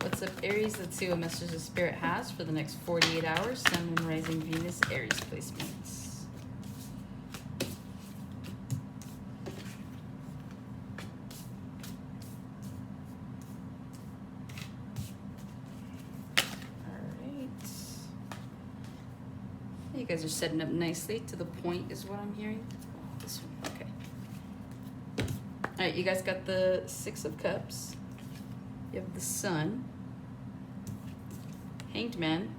What's up, Aries? Let's see what message the Spirit has for the next 48 hours. Sun, Moon, Rising, Venus, Aries placements. Alright. You guys are setting up nicely. To the point is what I'm hearing. This one, okay. Alright, you guys got the Six of Cups. You have the Sun, Hanged Man,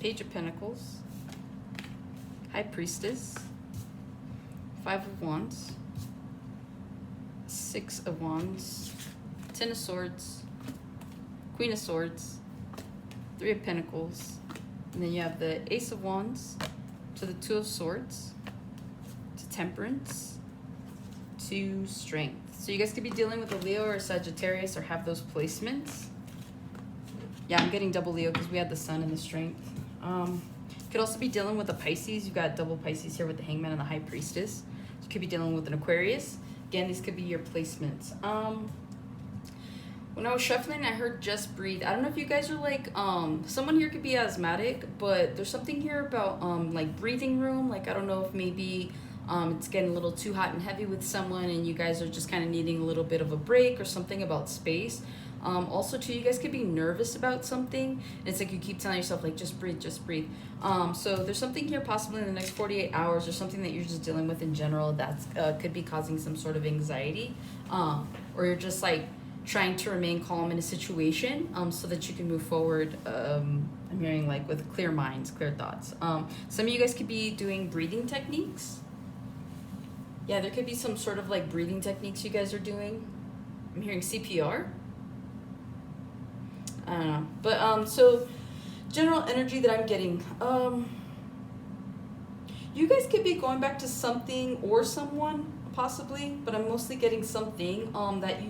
Page of Pentacles, High Priestess, Five of Wands, Six of Wands, Ten of Swords, Queen of Swords, Three of Pentacles, and then you have the Ace of Wands to the Two of Swords, to Temperance, to Strength. So you guys could be dealing with a Leo or a Sagittarius or have those placements. Yeah, I'm getting double Leo because we had the Sun and the Strength. Could also be dealing with a Pisces. You got double Pisces here with the Hangman and the High Priestess. You could be dealing with an Aquarius. Again, these could be your placements. When I was shuffling, I heard just breathe. I don't know if you guys are like, someone here could be asthmatic, but there's something here about like breathing room. Like, I don't know if maybe it's getting a little too hot and heavy with someone and you guys are just kind of needing a little bit of a break or something about space. Also too, you guys could be nervous about something. And it's like you keep telling yourself like, just breathe, just breathe. So there's something here possibly in the next 48 hours or something that you're just dealing with in general that's could be causing some sort of anxiety. Or you're just like trying to remain calm in a situation so that you can move forward. I'm hearing like with clear minds, clear thoughts. Some of you guys could be doing breathing techniques. Yeah, there could be some sort of like breathing techniques you guys are doing. I'm hearing CPR. I don't know. But so general energy that I'm getting. You guys could be going back to something or someone possibly, but I'm mostly getting something that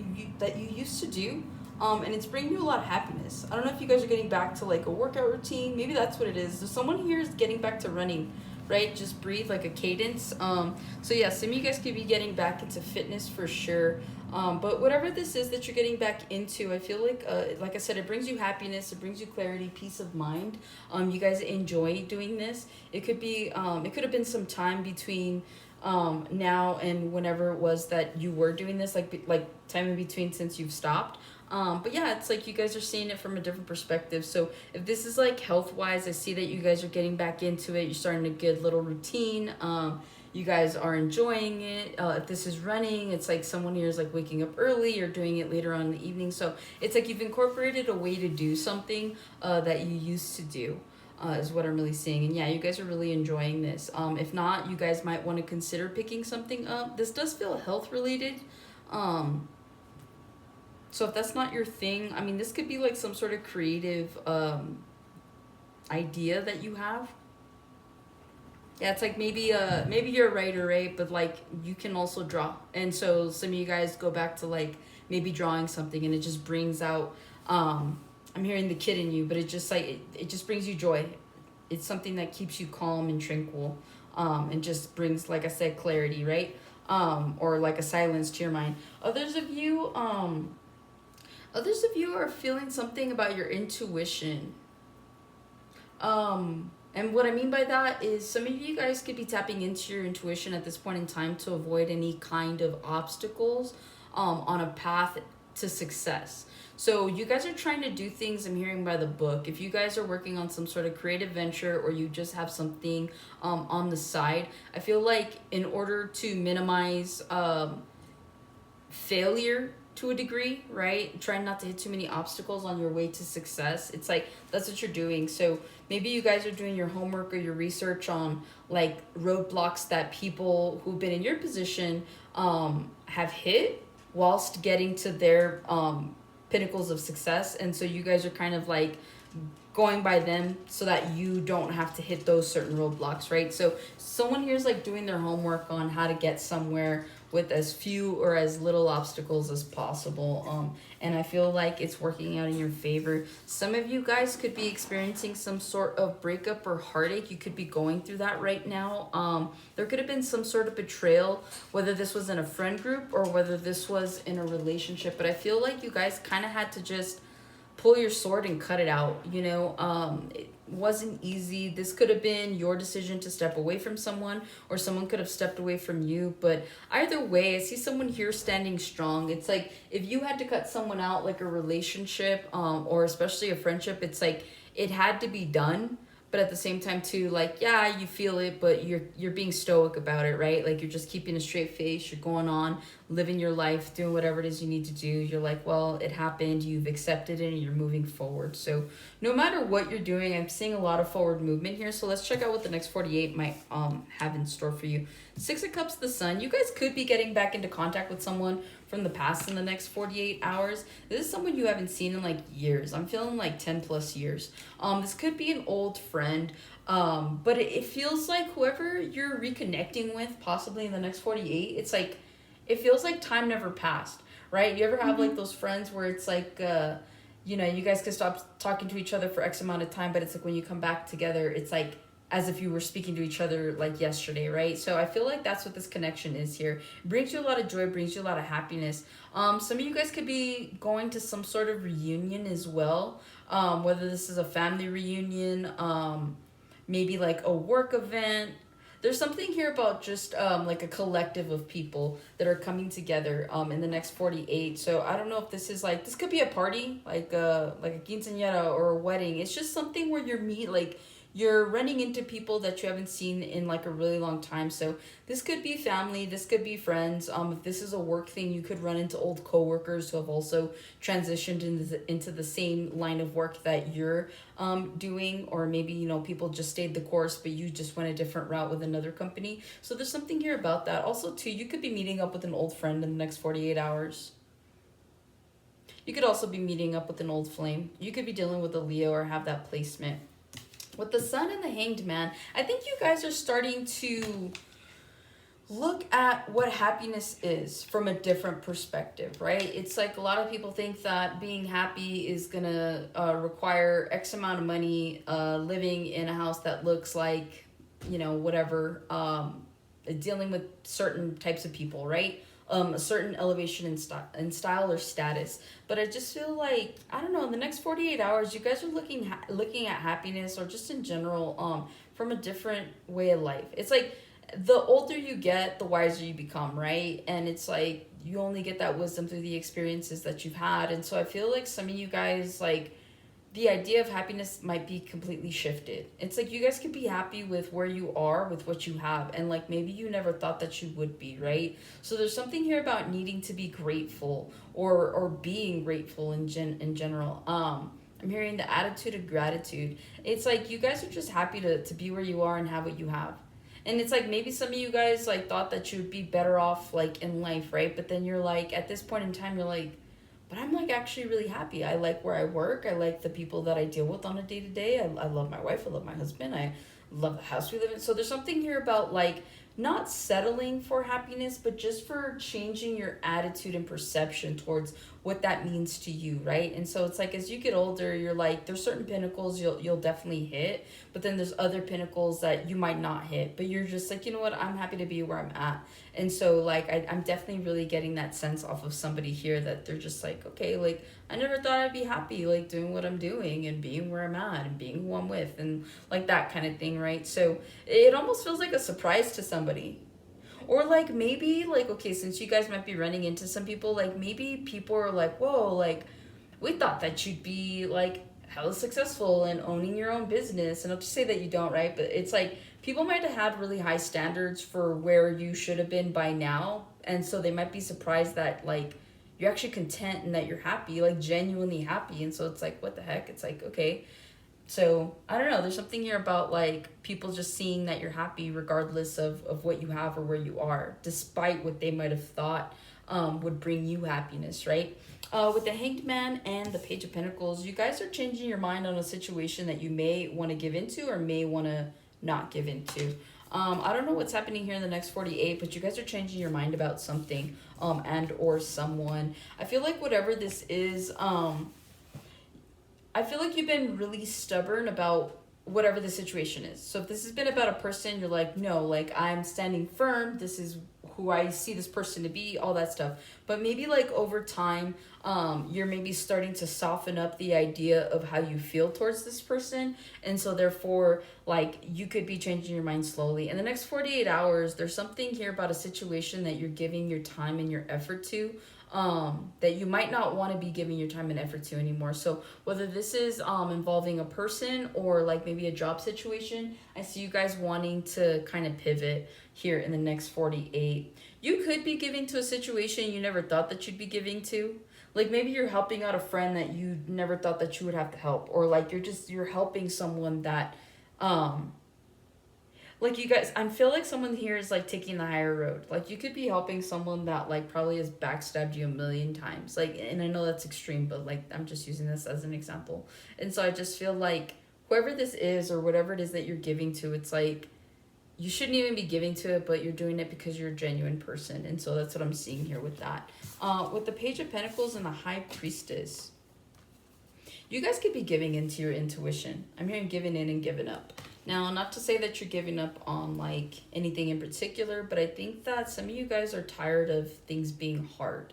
you used to do. And it's bringing you a lot of happiness. I don't know if you guys are getting back to like a workout routine. Maybe that's what it is. So someone here is getting back to running. Right? Just breathe, like a cadence. So yeah, some of you guys could be getting back into fitness for sure. But whatever this is that you're getting back into, I feel like I said, it brings you happiness, it brings you clarity, peace of mind. You guys enjoy doing this. It could be, it could have been some time between now and whenever it was that you were doing this, like time in between since you've stopped. But yeah, it's like you guys are seeing it from a different perspective. So if this is like health-wise, I see that you guys are getting back into it. You're starting a good little routine. You guys are enjoying it. If this is running, it's like someone here is like waking up early or doing it later on in the evening. So it's like you've incorporated a way to do something that you used to do. Is what I'm really seeing. And yeah, you guys are really enjoying this. If not, you guys might want to consider picking something up. This does feel health related. So if that's not your thing, I mean, this could be like some sort of creative idea that you have. Yeah, it's like maybe you're a writer, right? But like you can also draw. And so some of you guys go back to like maybe drawing something and it just brings out, I'm hearing the kid in you, but it just like, it just brings you joy. It's something that keeps you calm and tranquil and just brings, like I said, clarity, right? Or like a silence to your mind. Others of you are feeling something about your intuition. And what I mean by that is some of you guys could be tapping into your intuition at this point in time to avoid any kind of obstacles on a path to success. So you guys are trying to do things, I'm hearing, by the book. If you guys are working on some sort of creative venture or you just have something on the side, I feel like in order to minimize failure to a degree, right? Trying not to hit too many obstacles on your way to success. It's like, that's what you're doing. So maybe you guys are doing your homework or your research on like roadblocks that people who've been in your position have hit whilst getting to their pinnacles of success. And so you guys are kind of like going by them so that you don't have to hit those certain roadblocks, right? So someone here is like doing their homework on how to get somewhere with as few or as little obstacles as possible. And I feel like it's working out in your favor. Some of you guys could be experiencing some sort of breakup or heartache. You could be going through that right now. There could have been some sort of betrayal, whether this was in a friend group or whether this was in a relationship. But I feel like you guys kind of had to just pull your sword and cut it out. It wasn't easy. This could have been your decision to step away from someone, or someone could have stepped away from you. But either way, I see someone here standing strong. It's like if you had to cut someone out, like a relationship, or especially a friendship, it's like it had to be done. But at the same time too, like, yeah, you feel it, but you're being stoic about it, right? Like, you're just keeping a straight face, you're going on, living your life, doing whatever it is you need to do. You're like, well, it happened, you've accepted it, and you're moving forward. So no matter what you're doing, I'm seeing a lot of forward movement here. So let's check out what the next 48 might have in store for you. Six of Cups, the Sun. You guys could be getting back into contact with someone from the past in the next 48 hours. This is someone you haven't seen in like years. I'm feeling like 10 plus years. This could be an old friend, but it feels like whoever you're reconnecting with, possibly in the next 48, it's like, it feels like time never passed, right? You ever have like those friends where it's like, you guys could stop talking to each other for X amount of time, but it's like when you come back together, it's like as if you were speaking to each other like yesterday, right? So I feel like that's what this connection is here. It brings you a lot of joy, brings you a lot of happiness. Some of you guys could be going to some sort of reunion as well, whether this is a family reunion, maybe like a work event. There's something here about just like a collective of people that are coming together in the next 48. So I don't know if this is like, this could be a party, like a quinceañera or a wedding. It's just something where you're running into people that you haven't seen in like a really long time. So this could be family, this could be friends. If this is a work thing, you could run into old coworkers who have also transitioned into the same line of work that you're doing, or maybe people just stayed the course but you just went a different route with another company. So there's something here about that. Also too, you could be meeting up with an old friend in the next 48 hours. You could also be meeting up with an old flame. You could be dealing with a Leo or have that placement. With the Sun and the Hanged Man, I think you guys are starting to look at what happiness is from a different perspective, right? It's like a lot of people think that being happy is going to require X amount of money, living in a house that looks like, whatever, dealing with certain types of people, right? A certain elevation in style or status. But I just feel like, I don't know, in the next 48 hours, you guys are looking at happiness, or just in general, from a different way of life. It's like the older you get, the wiser you become, right? And it's like you only get that wisdom through the experiences that you've had. And so I feel like some of you guys, like, the idea of happiness might be completely shifted. It's like you guys could be happy with where you are, with what you have, and like maybe you never thought that you would be, right? So there's something here about needing to be grateful, or being grateful in general. I'm hearing the attitude of gratitude. It's like you guys are just happy to be where you are and have what you have. And it's like maybe some of you guys like thought that you would be better off like in life, right? But then you're like, at this point in time, you're like, but I'm like actually really happy. I like where I work. I like the people that I deal with on a day-to-day. I love my wife. I love my husband. I love the house we live in. So there's something here about like not settling for happiness, but just for changing your attitude and perception towards what that means to you, right? And so it's like as you get older, you're like, there's certain pinnacles you'll definitely hit, but then there's other pinnacles that you might not hit, but you're just like, you know what, I'm happy to be where I'm at. And so like I'm definitely really getting that sense off of somebody here that they're just like, okay, like I never thought I'd be happy like doing what I'm doing and being where I'm at and being who I'm with and like that kind of thing, right? So it almost feels like a surprise to somebody. Or like maybe like, okay, since you guys might be running into some people, like maybe people are like, whoa, like we thought that you'd be like hella successful and owning your own business. And I'll just say that you don't, right? But it's like people might have had really high standards for where you should have been by now. And so they might be surprised that like you're actually content and that you're happy, like genuinely happy. And so it's like, what the heck? It's like, okay. So I don't know, there's something here about like people just seeing that you're happy regardless of what you have or where you are, despite what they might have thought would bring you happiness, right? With the Hanged Man and the Page of Pentacles, you guys are changing your mind on a situation that you may want to give into or may want to not give into. I don't know what's happening here in the next 48, but you guys are changing your mind about something, and or someone. I feel like whatever this is, I feel like you've been really stubborn about whatever the situation is. So if this has been about a person, you're like, no, like I'm standing firm. This is who I see this person to be, all that stuff. But maybe like over time, you're maybe starting to soften up the idea of how you feel towards this person. And so therefore, like you could be changing your mind slowly. In the next 48 hours, there's something here about a situation that you're giving your time and your effort to, that you might not want to be giving your time and effort to anymore. So whether this is involving a person or like maybe a job situation, I see you guys wanting to kind of pivot here in the next 48. You could be giving to a situation you never thought that you'd be giving to. Like maybe you're helping out a friend that you never thought that you would have to help, or like you're helping someone that like you guys, I feel like someone here is like taking the higher road. Like you could be helping someone that like probably has backstabbed you a million times. Like, and I know that's extreme, but like I'm just using this as an example. And so I just feel like whoever this is or whatever it is that you're giving to, it's like you shouldn't even be giving to it, but you're doing it because you're a genuine person. And so that's what I'm seeing here with that. With the Page of Pentacles and the High Priestess, you guys could be giving into your intuition. I'm hearing giving in and giving up. Now, not to say that you're giving up on like anything in particular, but I think that some of you guys are tired of things being hard.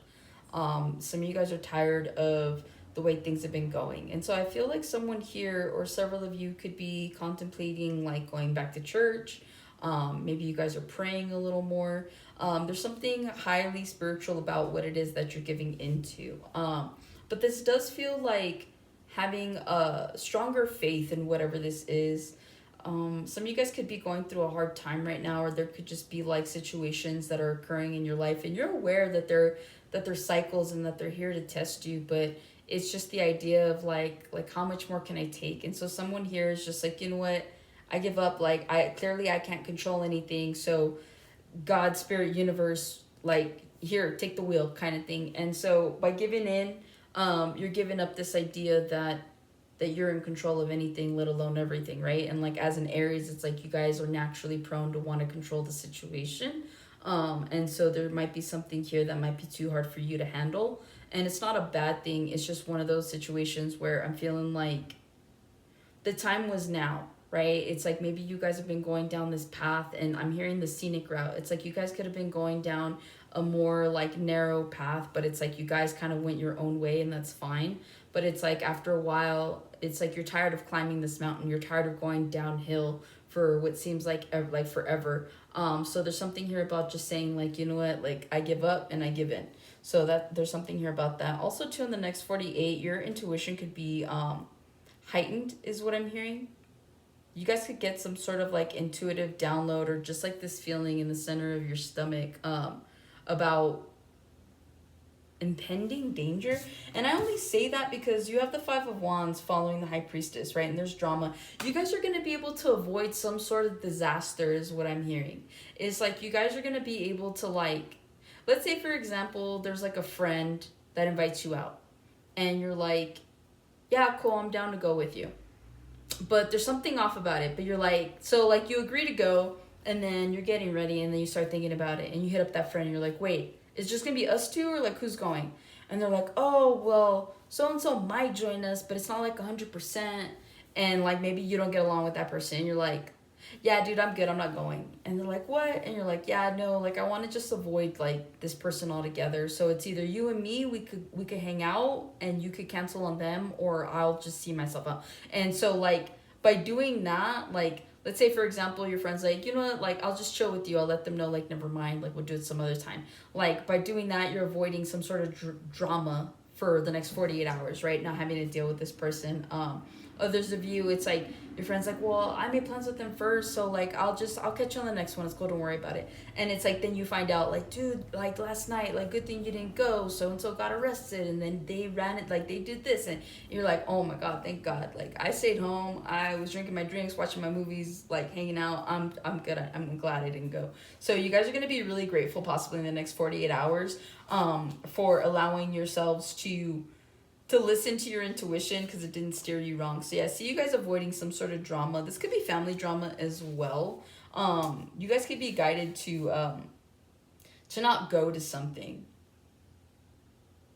Some of you guys are tired of the way things have been going. And so I feel like someone here or several of you could be contemplating like going back to church. Maybe you guys are praying a little more. There's something highly spiritual about what it is that you're giving into. But this does feel like having a stronger faith in whatever this is. Some of you guys could be going through a hard time right now, or there could just be like situations that are occurring in your life and you're aware that they're cycles and that they're here to test you, but it's just the idea of like how much more can I take? And so someone here is just like, you know what, I give up. Like I can't control anything, so God, spirit, universe, like here, take the wheel kind of thing. And so by giving in, you're giving up this idea that you're in control of anything, let alone everything, right? And like as an Aries, it's like you guys are naturally prone to want to control the situation. And so there might be something here that might be too hard for you to handle. And it's not a bad thing. It's just one of those situations where I'm feeling like the time was now, right? It's like maybe you guys have been going down this path and I'm hearing the scenic route. It's like you guys could have been going down a more like narrow path, but it's like you guys kind of went your own way and that's fine. But it's like after a while, it's like you're tired of climbing this mountain. You're tired of going downhill for what seems like forever. So there's something here about just saying like, you know what, like I give up and I give in. So that there's something here about that. Also too, in the next 48, your intuition could be heightened is what I'm hearing. You guys could get some sort of like intuitive download or just like this feeling in the center of your stomach about impending danger. And I only say that because you have the Five of Wands following the High Priestess, right? And there's drama. You guys are going to be able to avoid some sort of disaster is what I'm hearing. It's like you guys are going to be able to like, let's say for example, there's like a friend that invites you out and you're like, yeah, cool, I'm down to go with you. But there's something off about it. But you're like, so like you agree to go and then you're getting ready and then you start thinking about it and you hit up that friend and you're like, wait, it's just gonna be us two or like who's going? And they're like, oh, well, so-and-so might join us, but it's not like 100%. And like maybe you don't get along with that person and you're like, yeah, dude, I'm good, I'm not going. And they're like, what? And you're like, yeah, no, like I want to just avoid like this person altogether. So it's either you and me, we could hang out and you could cancel on them, or I'll just see myself out. And so like by doing that, like let's say for example your friend's like, you know what, like I'll just chill with you, I'll let them know like never mind, like we'll do it some other time. Like by doing that you're avoiding some sort of drama for the next 48 hours, right? Not having to deal with this person. Others of you, it's like your friend's like, well, I made plans with them first, so like I'll catch you on the next one, it's cool, don't worry about it. And it's like then you find out like, dude, like last night, like good thing you didn't go, so and so got arrested and then they ran it, like they did this, and you're like, oh my god, thank god, like I stayed home, I was drinking my drinks, watching my movies, like hanging out, I'm good, I'm glad I didn't go. So you guys are going to be really grateful possibly in the next 48 hours for allowing yourselves to listen to your intuition because it didn't steer you wrong. So yeah, I see you guys avoiding some sort of drama. This could be family drama as well. You guys could be guided to not go to something.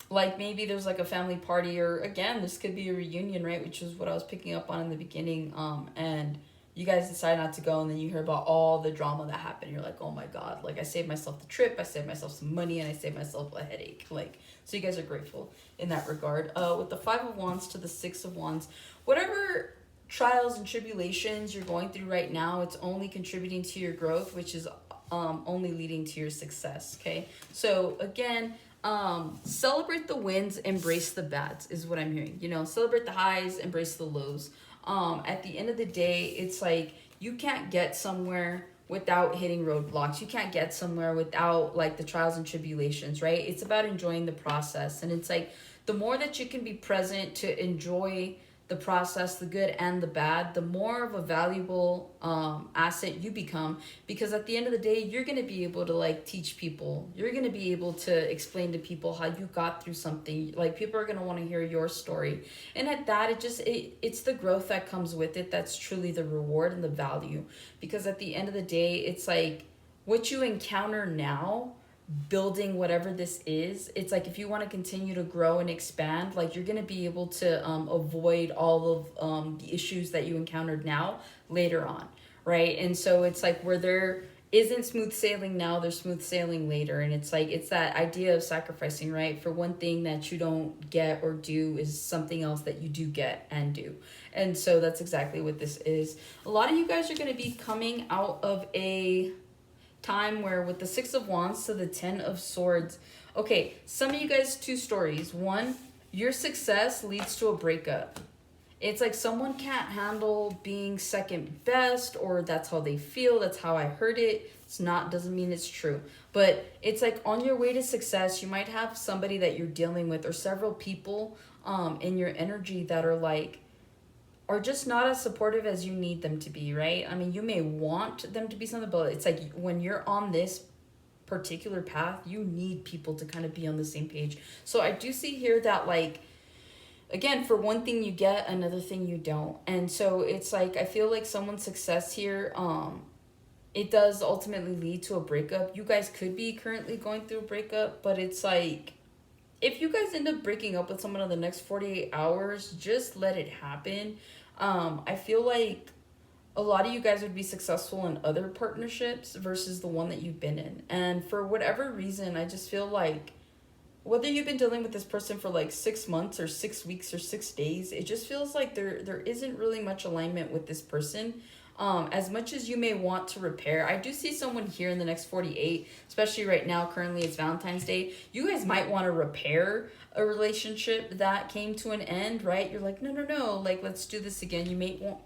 Like maybe there's like a family party, or again, this could be a reunion, right? Which is what I was picking up on in the beginning. And you guys decide not to go, and then you hear about all the drama that happened. You're like, oh my God, like I saved myself the trip, I saved myself some money, and I saved myself a headache. Like, so you guys are grateful in that regard. With the 5 of Wands to the 6 of Wands, whatever trials and tribulations you're going through right now, it's only contributing to your growth, which is only leading to your success. Okay, so again, celebrate the wins, embrace the bads is what I'm hearing. You know, celebrate the highs, embrace the lows. At the end of the day, it's like you can't get somewhere without hitting roadblocks. You can't get somewhere without like the trials and tribulations, right? It's about enjoying the process. And it's like the more that you can be present to enjoy the process, the good and the bad, the more of a valuable asset you become. Because at the end of the day, you're going to be able to like teach people. You're going to be able to explain to people how you got through something. Like people are going to want to hear your story. And at that, it's the growth that comes with it that's truly the reward and the value. Because at the end of the day, it's like what you encounter now, building whatever this is, it's like if you want to continue to grow and expand, like you're going to be able to avoid all of the issues that you encountered now later on, right? And so it's like where there isn't smooth sailing now, there's smooth sailing later. And it's like it's that idea of sacrificing, right? For one thing that you don't get or do is something else that you do get and do. And so that's exactly what this is. A lot of you guys are going to be coming out of a time where with the 6 of Wands to the 10 of Swords, okay, some of you guys, 2 stories. One, your success leads to a breakup. It's like someone can't handle being second best, or that's how they feel, that's how I heard it. It's not, doesn't mean it's true, but it's like on your way to success, you might have somebody that you're dealing with, or several people in your energy that are like, or just not as supportive as you need them to be, right? I mean, you may want them to be something, but it's like when you're on this particular path, you need people to kind of be on the same page. So I do see here that like, again, for one thing you get, another thing you don't. And so it's like, I feel like someone's success here, it does ultimately lead to a breakup. You guys could be currently going through a breakup, but it's like, if you guys end up breaking up with someone in the next 48 hours, just let it happen. I feel like a lot of you guys would be successful in other partnerships versus the one that you've been in. And for whatever reason, I just feel like whether you've been dealing with this person for like 6 months or 6 weeks or 6 days, it just feels like there isn't really much alignment with this person. As much as you may want to repair, I do see someone here in the next 48, especially right now, currently it's Valentine's Day. You guys might want to repair a relationship that came to an end, right? You're like, no, like, let's do this again. You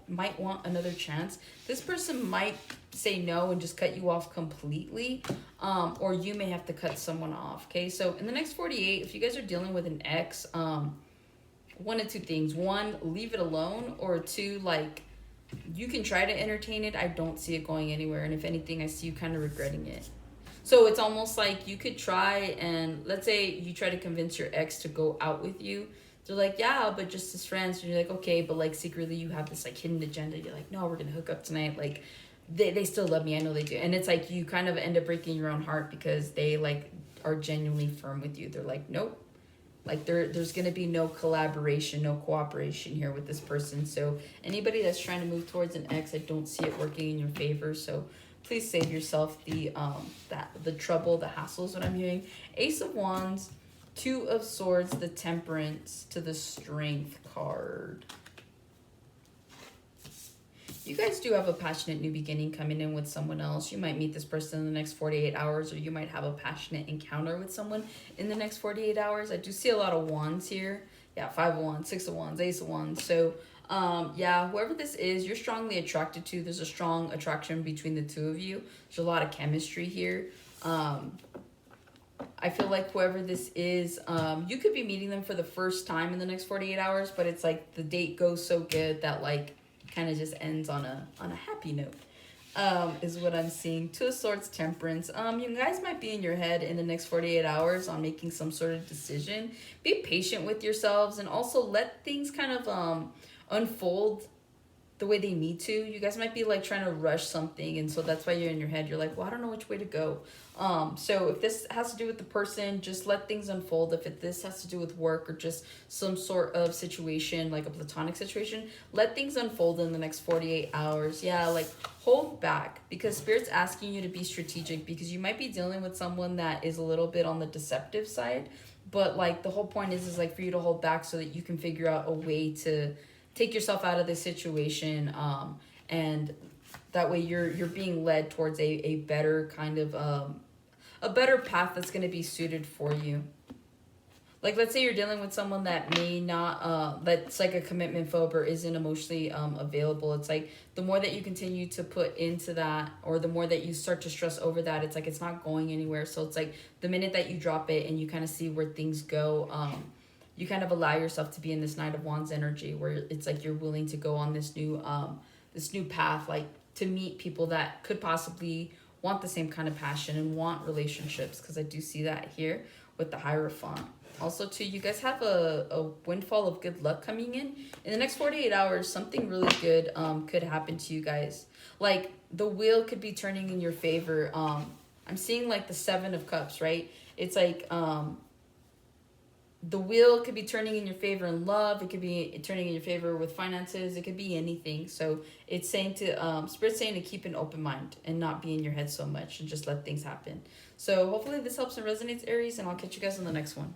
might want another chance. This person might say no and just cut you off completely, or you may have to cut someone off, okay? So in the next 48, if you guys are dealing with an ex, one of 2 things. 1, leave it alone, or 2, like, you can try to entertain it. I don't see it going anywhere. And if anything, I see you kind of regretting it. So it's almost like you could try, and let's say you try to convince your ex to go out with you. They're like, yeah, but just as friends. And you're like, okay, but like secretly you have this like hidden agenda. You're like, no, we're going to hook up tonight. Like they still love me. I know they do. And it's like you kind of end up breaking your own heart because they like are genuinely firm with you. They're like, nope. Like there's going to be no collaboration, no cooperation here with this person. So anybody that's trying to move towards an ex, I don't see it working in your favor. So please save yourself the trouble, the hassle is what I'm hearing. Ace of Wands, 2 of Swords, the Temperance to the Strength card. You guys do have a passionate new beginning coming in with someone else. You might meet this person in the next 48 hours, or you might have a passionate encounter with someone in the next 48 hours. I do see a lot of wands here. Yeah, 5 of Wands, 6 of Wands, Ace of Wands. So, yeah, whoever this is, you're strongly attracted to. There's a strong attraction between the 2 of you. There's a lot of chemistry here. I feel like whoever this is, you could be meeting them for the first time in the next 48 hours, but it's like the date goes so good that like kind of just ends on a happy note, is what I'm seeing. 2 of Swords, Temperance. You guys might be in your head in the next 48 hours on making some sort of decision. Be patient with yourselves and also let things kind of unfold the way they need to. You guys might be like trying to rush something, and so that's why you're in your head. You're like, well, I don't know which way to go. So if this has to do with the person, just let things unfold. This has to do with work or just some sort of situation, like a platonic situation, let things unfold in the next 48 hours. Yeah, like hold back, because Spirit's asking you to be strategic, because you might be dealing with someone that is a little bit on the deceptive side. But like the whole point is like for you to hold back so that you can figure out a way to take yourself out of this situation, and that way you're being led towards a better kind of a better path that's going to be suited for you. Like let's say you're dealing with someone that may not that's like a commitment phobe or isn't emotionally available. It's like the more that you continue to put into that, or the more that you start to stress over that, it's like it's not going anywhere. So it's like the minute that you drop it and you kind of see where things go, you kind of allow yourself to be in this Knight of Wands energy, where it's like you're willing to go on this new path, like to meet people that could possibly want the same kind of passion and want relationships, because I do see that here with the Hierophant. Also, too, you guys have a windfall of good luck coming in the next 48 hours. Something really good could happen to you guys. Like the wheel could be turning in your favor. I'm seeing like the 7 of Cups, right? It's like the wheel could be turning in your favor in love. It could be turning in your favor with finances. It could be anything. So it's saying to Spirit's saying to keep an open mind and not be in your head so much and just let things happen. So hopefully this helps and resonates, Aries, and I'll catch you guys on the next one.